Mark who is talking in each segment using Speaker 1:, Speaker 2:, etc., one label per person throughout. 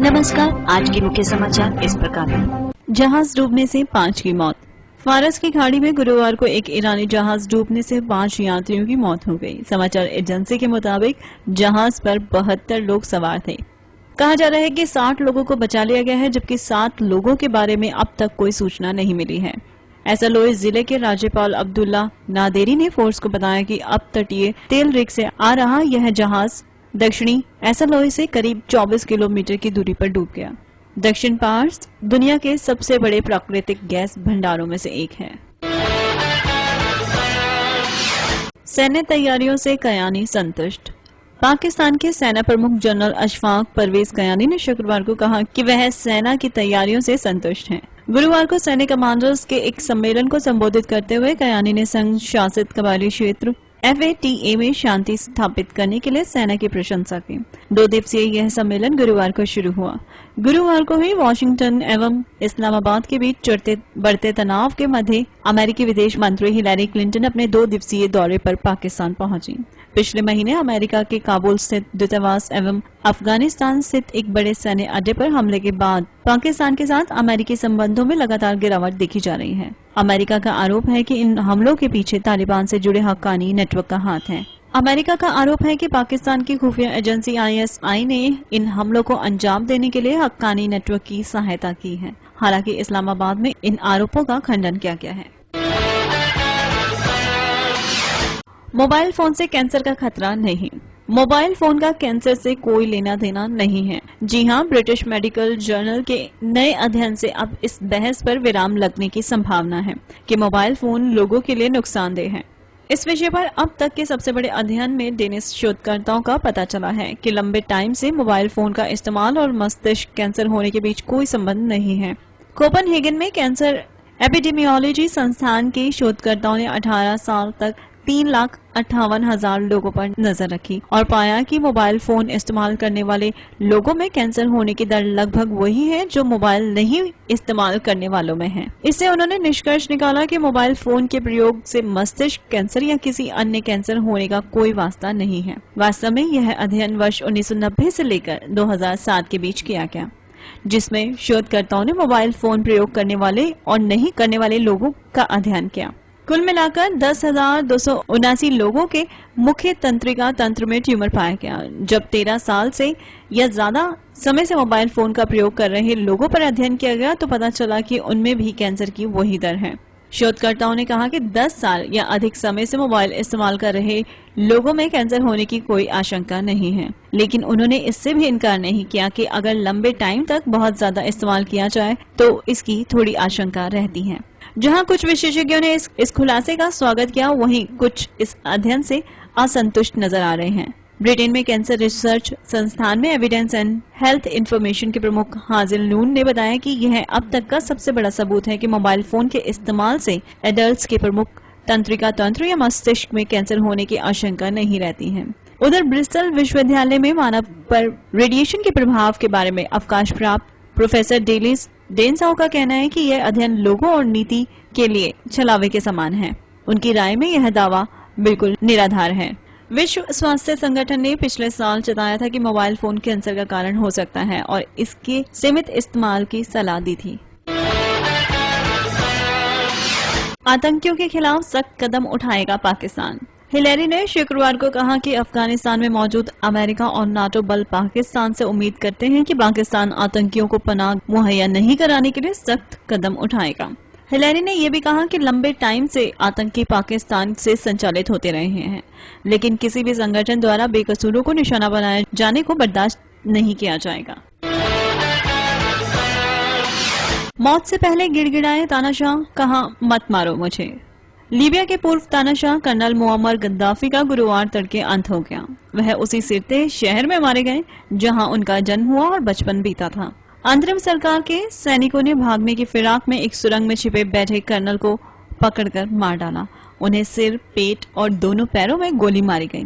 Speaker 1: नमस्कार, आज के मुख्य समाचार इस प्रकार हैं।
Speaker 2: जहाज डूबने से 5 की मौत। फारस की खाड़ी में गुरुवार को एक ईरानी जहाज डूबने से 5 यात्रियों की मौत हो गई। समाचार एजेंसी के मुताबिक जहाज पर 72 लोग सवार थे। कहा जा रहा है कि 60 लोगों को बचा लिया गया है, जबकि 7 लोगों के बारे में अब तक कोई सूचना नहीं मिली है। ऐसा लोइस जिले के राज्यपाल अब्दुल्ला नादेरी ने फोर्स को बताया कि अब तटीय तेल रिग से आ रहा यह जहाज दक्षिणी ऐसलोई से करीब 24 किलोमीटर की दूरी पर डूब गया। दक्षिण पार्स दुनिया के सबसे बड़े प्राकृतिक गैस भंडारों में से एक है। सैन्य तैयारियों से कयानी संतुष्ट। पाकिस्तान के सेना प्रमुख जनरल अशफाक परवेज कयानी ने शुक्रवार को कहा कि वह सेना की तैयारियों से संतुष्ट हैं। गुरुवार को सैन्य कमांडर्स के एक सम्मेलन को संबोधित करते हुए कयानी ने संघ शासित कबायली क्षेत्र FATA में शांति स्थापित करने के लिए सेना की प्रशंसा की। 2 दिवसीय यह सम्मेलन गुरुवार को शुरू हुआ। गुरुवार को ही वॉशिंगटन एवं इस्लामाबाद के बीच बढ़ते तनाव के मध्य अमेरिकी विदेश मंत्री हिलैरी क्लिंटन अपने 2 दिवसीय दौरे पर पाकिस्तान पहुंची। पिछले महीने अमेरिका के काबुल स्थित दूतावास एवं अफगानिस्तान स्थित एक बड़े सैन्य अड्डे पर हमले के बाद पाकिस्तान के साथ अमेरिकी संबंधों में लगातार गिरावट देखी जा रही है। अमेरिका का आरोप है कि इन हमलों के पीछे तालिबान से जुड़े हक्कानी नेटवर्क का हाथ है। अमेरिका का आरोप है कि पाकिस्तान की खुफिया एजेंसी ISI ने इन हमलों को अंजाम देने के लिए हक्कानी नेटवर्क की सहायता की है। हालांकि इस्लामाबाद में इन आरोपों का खंडन किया गया है। मोबाइल फोन से कैंसर का खतरा नहीं। मोबाइल फोन का कैंसर से कोई लेना देना नहीं है। जी हां, ब्रिटिश मेडिकल जर्नल के नए अध्ययन से अब इस बहस पर विराम लगने की संभावना है कि मोबाइल फोन लोगों के लिए नुकसानदेह है। इस विषय पर अब तक के सबसे बड़े अध्ययन में डेनिश शोधकर्ताओं का पता चला है कि लंबे टाइम से मोबाइल फोन का इस्तेमाल और मस्तिष्क कैंसर होने के बीच कोई संबंध नहीं है। कोपनहेगन में कैंसर एपिडेमियोलॉजी संस्थान के शोधकर्ताओं ने 18 साल तक 3,58,000 लोगों पर नजर रखी और पाया कि मोबाइल फोन इस्तेमाल करने वाले लोगों में कैंसर होने की दर लगभग वही है जो मोबाइल नहीं इस्तेमाल करने वालों में है। इससे उन्होंने निष्कर्ष निकाला कि मोबाइल फोन के प्रयोग से मस्तिष्क कैंसर या किसी अन्य कैंसर होने का कोई वास्ता नहीं है। वास्तव में यह अध्ययन वर्ष 1990 से लेकर 2007 के बीच किया गया, जिसमें शोधकर्ताओं ने मोबाइल फोन प्रयोग करने वाले और नहीं करने वाले लोगों का अध्ययन किया। कुल मिलाकर 10,279 लोगों के मुख्य तंत्रिका तंत्र में ट्यूमर पाया गया। जब 13 साल से या ज्यादा समय से मोबाइल फोन का प्रयोग कर रहे लोगों पर अध्ययन किया गया तो पता चला कि उनमें भी कैंसर की वही दर है। शोधकर्ताओं ने कहा कि 10 साल या अधिक समय से मोबाइल इस्तेमाल कर रहे लोगों में कैंसर होने की कोई आशंका नहीं है, लेकिन उन्होंने इससे भी इनकार नहीं किया कि अगर लंबे टाइम तक बहुत ज्यादा इस्तेमाल किया जाए तो इसकी थोड़ी आशंका रहती है। जहां कुछ विशेषज्ञों ने इस खुलासे का स्वागत किया, वहीं कुछ इस अध्ययन से असंतुष्ट नजर आ रहे हैं। ब्रिटेन में कैंसर रिसर्च संस्थान में एविडेंस एंड हेल्थ इंफॉर्मेशन के प्रमुख हाजिल नून ने बताया कि यह अब तक का सबसे बड़ा सबूत है कि मोबाइल फोन के इस्तेमाल से एडल्ट्स के प्रमुख तंत्रिका तंत्र या मस्तिष्क में कैंसर होने की आशंका नहीं रहती है। उधर ब्रिस्टल विश्वविद्यालय में मानव पर रेडिएशन के प्रभाव के बारे में अवकाश प्राप्त प्रोफेसर डेलिस डेनसाउ का कहना है कि यह अध्ययन लोगों और नीति के लिए छलावे के समान है। उनकी राय में यह दावा बिल्कुल निराधार है। विश्व स्वास्थ्य संगठन ने पिछले साल चेताया था कि मोबाइल फोन कैंसर का कारण हो सकता है और इसके सीमित इस्तेमाल की सलाह दी थी। आतंकियों के खिलाफ सख्त कदम उठाएगा पाकिस्तान। हिलैरी ने शुक्रवार को कहा कि अफगानिस्तान में मौजूद अमेरिका और नाटो बल पाकिस्तान से उम्मीद करते हैं कि पाकिस्तान आतंकियों को पनाह मुहैया नहीं कराने के लिए सख्त कदम उठाएगा। हिलैरी ने यह भी कहा कि लंबे टाइम से आतंकी पाकिस्तान से संचालित होते रहे हैं, लेकिन किसी भी संगठन द्वारा बेकसूरों को निशाना बनाए जाने को बर्दाश्त नहीं किया जाएगा। मौत से पहले गिड़गिड़ाए तानाशाह, कहा मत मारो मुझे। लीबिया के पूर्व तानाशाह कर्नल मुअम्मर गद्दाफी का गुरुवार तड़के अंत हो गया। वह उसी सिरते शहर में मारे गए जहां उनका जन्म हुआ और बचपन बीता था। अंतरिम सरकार के सैनिकों ने भागने की फिराक में एक सुरंग में छिपे बैठे कर्नल को पकड़कर मार डाला। उन्हें सिर, पेट और दोनों पैरों में गोली मारी गई।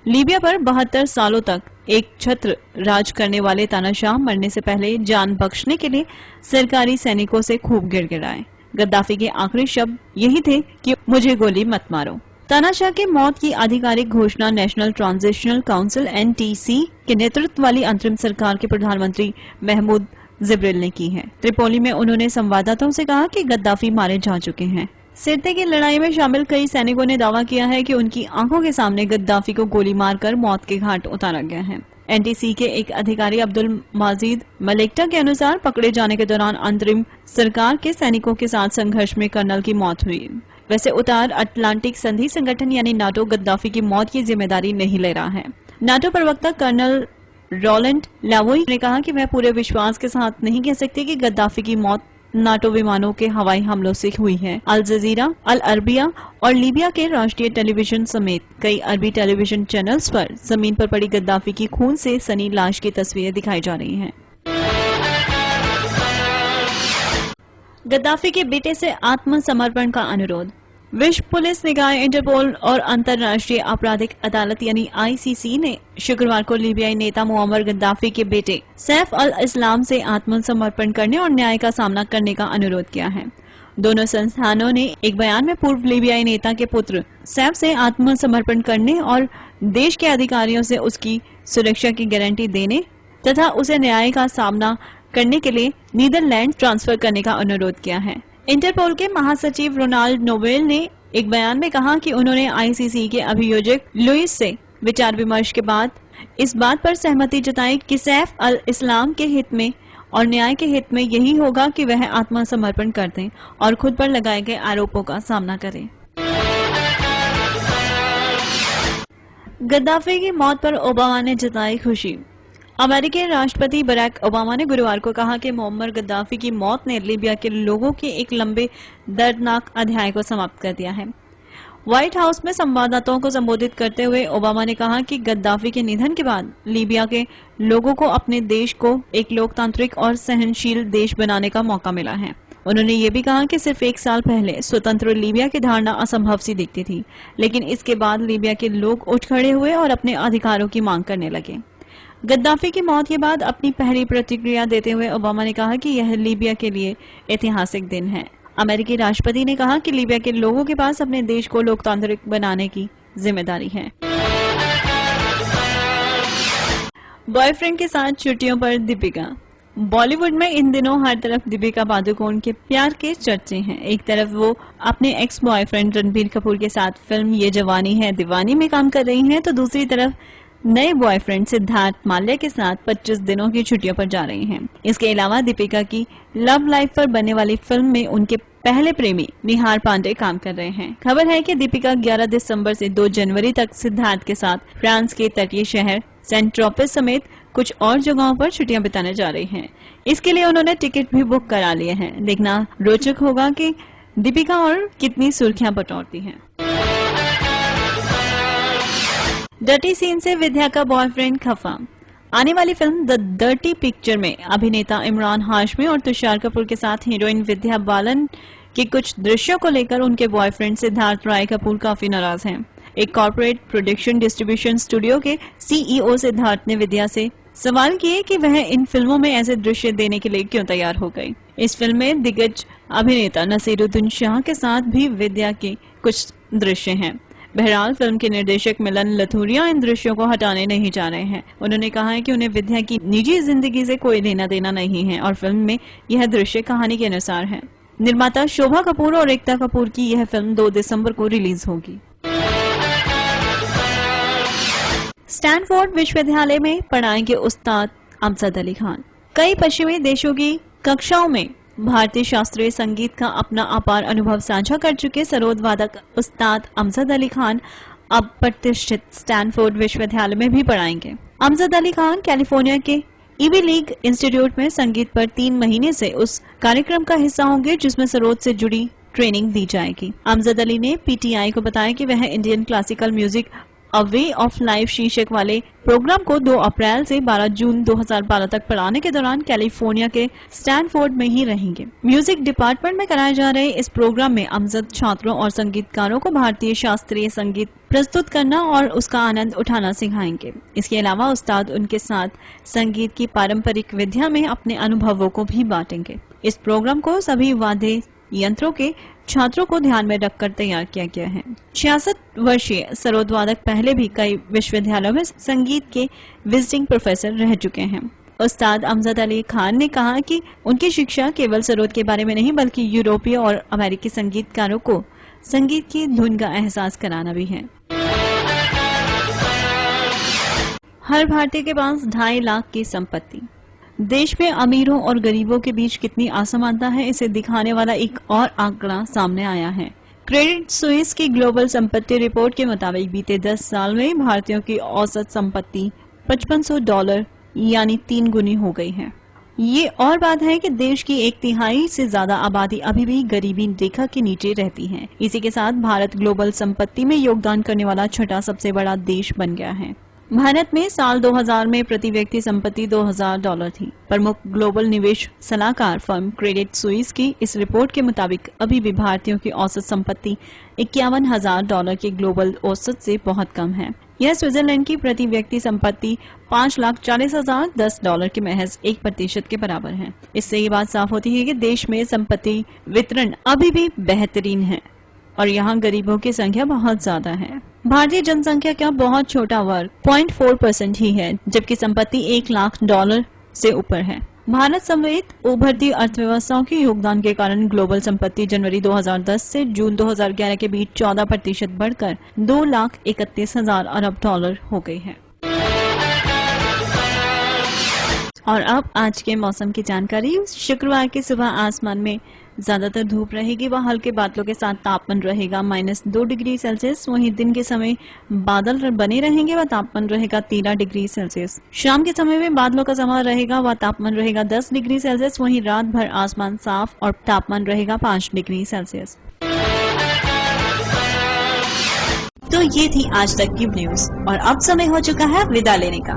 Speaker 2: लीबिया पर 72 सालों तक एक छत्र राज करने वाले तानाशाह मरने से पहले जान बख्शने के लिए सरकारी सैनिकों से खूब गिड़गिड़ाए। गद्दाफी के आखिरी शब्द यही थे कि मुझे गोली मत मारो। तानाशाह की मौत की आधिकारिक घोषणा नेशनल ट्रांजिशनल काउंसिल (NTC) के नेतृत्व वाली अंतरिम सरकार के प्रधानमंत्री महमूद जिब्रिल ने की है। त्रिपोली में उन्होंने संवाददाताओं से कहा कि गद्दाफी मारे जा चुके हैं। सिरते की लड़ाई में शामिल कई सैनिकों ने दावा किया है कि उनकी आंखों के सामने गद्दाफी को गोली मारकर मौत के घाट उतारा गया है। NTC के एक अधिकारी अब्दुल माजिद मलेक्टा के अनुसार पकड़े जाने के दौरान अंतरिम सरकार के सैनिकों के साथ संघर्ष में कर्नल की मौत हुई। वैसे उत्तर अटलांटिक संधि संगठन यानी नाटो गद्दाफी की मौत की जिम्मेदारी नहीं ले रहा है। नाटो प्रवक्ता कर्नल रोलैंड लावोई ने कहा कि वह पूरे विश्वास के साथ नहीं कह सकते कि गद्दाफी की मौत नाटो विमानों के हवाई हमलों से हुई है। अल जजीरा, अल अरबिया और लीबिया के राष्ट्रीय टेलीविजन समेत कई अरबी टेलीविजन चैनल्स पर जमीन पर पड़ी गद्दाफी की खून से सनी लाश की तस्वीरें दिखाई जा रही हैं। गद्दाफी के बेटे से आत्मसमर्पण का अनुरोध। विश्व पुलिस निकाय इंटरपोल और अंतर्राष्ट्रीय आपराधिक अदालत यानी ICC ने शुक्रवार को लीबियाई नेता मुअम्मर गद्दाफी के बेटे सैफ अल इस्लाम से आत्मसमर्पण करने और न्याय का सामना करने का अनुरोध किया है। दोनों संस्थानों ने एक बयान में पूर्व लीबियाई नेता के पुत्र सैफ से आत्मसमर्पण करने और देश के अधिकारियों से उसकी सुरक्षा की गारंटी देने तथा उसे न्याय का सामना करने के लिए नीदरलैंड ट्रांसफर करने का अनुरोध किया है। इंटरपोल के महासचिव रोनाल्ड नोवेल ने एक बयान में कहा कि उन्होंने ICC के अभियोजक लुइस से विचार विमर्श के बाद इस बात पर सहमति जताई कि सैफ अल इस्लाम के हित में और न्याय के हित में यही होगा कि वह आत्मसमर्पण कर दें और खुद पर लगाए गए आरोपों का सामना करें। गद्दाफी की मौत पर ओबामा ने जताई खुशी। अमेरिकी राष्ट्रपति बराक ओबामा ने गुरुवार को कहा कि मुअम्मर गद्दाफी की मौत ने लीबिया के लोगों के एक लंबे दर्दनाक अध्याय को समाप्त कर दिया है। व्हाइट हाउस में संवाददाताओं को संबोधित करते हुए ओबामा ने कहा कि गद्दाफी के निधन के बाद लीबिया के लोगों को अपने देश को एक लोकतांत्रिक और सहनशील देश बनाने का मौका मिला है। उन्होंने ये भी कहा कि सिर्फ एक साल पहले स्वतंत्र लीबिया की धारणा असंभव सी दिखती थी, लेकिन इसके बाद लीबिया के लोग उठ खड़े हुए और अपने अधिकारों की मांग करने लगे। गद्दाफी की मौत के बाद अपनी पहली प्रतिक्रिया देते हुए ओबामा ने कहा कि यह लीबिया के लिए ऐतिहासिक दिन है। अमेरिकी राष्ट्रपति ने कहा कि लीबिया के लोगों के पास अपने देश को लोकतांत्रिक बनाने की जिम्मेदारी है। बॉयफ्रेंड के साथ छुट्टियों पर दीपिका। बॉलीवुड में इन दिनों हर तरफ दीपिका पादुकोण के प्यार के चर्चे हैं। एक तरफ वो अपने एक्स बॉयफ्रेंड रणबीर कपूर के साथ फिल्म ये जवानी है दीवानी में काम कर रही हैं, तो दूसरी तरफ नए बॉयफ्रेंड सिद्धार्थ माल्या के साथ 25 दिनों की छुट्टियों पर जा रही हैं। इसके अलावा दीपिका की लव लाइफ पर बनने वाली फिल्म में उनके पहले प्रेमी निहार पांडे काम कर रहे हैं। खबर है कि दीपिका 11 दिसंबर से 2 जनवरी तक सिद्धार्थ के साथ फ्रांस के तटीय शहर सेंट ट्रोपिस समेत कुछ और जगहों पर छुट्टियां बिताने जा रही हैं। इसके लिए उन्होंने टिकट भी बुक करा लिए हैं। देखना रोचक होगा कि दीपिका और कितनी सुर्खियां बटोरती हैं। डर्टी सीन से विद्या का बॉयफ्रेंड खफा। आने वाली फिल्म द डर्टी पिक्चर में अभिनेता इमरान हाशमी और तुषार कपूर के साथ हीरोइन विद्या बालन के कुछ दृश्यों को लेकर उनके बॉयफ्रेंड सिद्धार्थ राय कपूर काफी नाराज हैं। एक कॉर्पोरेट प्रोडक्शन डिस्ट्रीब्यूशन स्टूडियो के CEO सिद्धार्थ ने विद्या से सवाल किए कि वह इन फिल्मों में ऐसे दृश्य देने के लिए क्यों तैयार हो गई। इस फिल्म में दिग्गज अभिनेता नसीरुद्दीन शाह के साथ भी विद्या के कुछ दृश्य हैं। बहरहाल फिल्म के निर्देशक मिलन लथूरिया इन दृश्यों को हटाने नहीं जा रहे हैं। उन्होंने कहा है कि उन्हें विद्या की निजी जिंदगी से कोई लेना देना नहीं है और फिल्म में यह दृश्य कहानी के अनुसार है। निर्माता शोभा कपूर और एकता कपूर की यह फिल्म 2 दिसंबर को रिलीज होगी। स्टैनफोर्ड विश्वविद्यालय में पढ़ाएंगे उस्ताद अमजद अली खान। कई पश्चिमी देशों की कक्षाओं में भारतीय शास्त्रीय संगीत का अपना अपार अनुभव साझा कर चुके सरोद वादक उस्ताद अमजद अली खान अब प्रतिष्ठित स्टैनफोर्ड विश्वविद्यालय में भी पढ़ाएंगे। अमजद अली खान कैलिफोर्निया के ईवी लीग इंस्टीट्यूट में संगीत पर 3 महीने से उस कार्यक्रम का हिस्सा होंगे जिसमें सरोद से जुड़ी ट्रेनिंग दी जाएगी। अमजद अली ने PTI को बताया कि वह Indian classical music a way of life शीर्षक वाले प्रोग्राम को 2 अप्रैल से 12 जून 2012 तक पढ़ाने के दौरान कैलिफोर्निया के स्टैनफोर्ड में ही रहेंगे। म्यूजिक डिपार्टमेंट में कराए जा रहे इस प्रोग्राम में अमजद छात्रों और संगीतकारों को भारतीय शास्त्रीय संगीत प्रस्तुत करना और उसका आनंद उठाना सिखाएंगे। इसके अलावा उस्ताद उनके साथ संगीत की पारंपरिक विद्या में अपने अनुभवों को भी बांटेंगे। इस प्रोग्राम को सभी वाद्य यंत्रों के छात्रों को ध्यान में रखकर तैयार किया गया है। 66 वर्षीय सरोद वादक पहले भी कई विश्वविद्यालयों में संगीत के विजिटिंग प्रोफेसर रह चुके हैं। उस्ताद अमजद अली खान ने कहा कि उनकी शिक्षा केवल सरोद के बारे में नहीं बल्कि यूरोपीय और अमेरिकी संगीतकारों को संगीत की धुन का एहसास कराना भी है। हर भारतीय के पास 2.5 लाख की संपत्ति। देश में अमीरों और गरीबों के बीच कितनी असमानता है, इसे दिखाने वाला एक और आंकड़ा सामने आया है। क्रेडिट स्विस की ग्लोबल संपत्ति रिपोर्ट के मुताबिक बीते 10 साल में भारतीयों की औसत संपत्ति $5500 यानी 3 गुनी हो गई है। ये और बात है कि देश की 1/3 से ज्यादा आबादी अभी भी गरीबी रेखा के नीचे रहती है। इसी के साथ भारत ग्लोबल संपत्ति में योगदान करने वाला छठा सबसे बड़ा देश बन गया है। भारत में साल 2000 में प्रति व्यक्ति संपत्ति $2000 थी। प्रमुख ग्लोबल निवेश सलाहकार फर्म क्रेडिट स्विस की इस रिपोर्ट के मुताबिक अभी भी भारतीयों की औसत संपत्ति $51,000 के ग्लोबल औसत से बहुत कम है। यह स्विट्जरलैंड की प्रति व्यक्ति संपत्ति $5,40,010 के महज 1% के बराबर है। इससे ये बात साफ होती है कि देश में संपत्ति वितरण अभी भी बेहतरीन है और यहाँ गरीबों की संख्या बहुत ज्यादा है। भारतीय जनसंख्या का बहुत छोटा वर्ग 0.4% ही है, जबकि संपत्ति $1 लाख से ऊपर है। भारत समेत उभरती अर्थव्यवस्थाओं के योगदान के कारण ग्लोबल संपत्ति जनवरी 2010 से जून 2011 के बीच 14% बढ़कर $2,31,000 अरब हो गई है। और अब आज के मौसम की जानकारी। शुक्रवार की सुबह आसमान में ज्यादातर धूप रहेगी व हल्के बादलों के साथ तापमान रहेगा -2 डिग्री सेल्सियस। वहीं दिन के समय बादल बने रहेंगे व तापमान रहेगा 13 डिग्री सेल्सियस। शाम के समय में बादलों का जमा रहेगा व तापमान रहेगा 10 डिग्री सेल्सियस। वहीं रात भर आसमान साफ और तापमान रहेगा 5 डिग्री सेल्सियस।
Speaker 1: तो ये थी आज तक की न्यूज और अब समय हो चुका है विदा लेने का।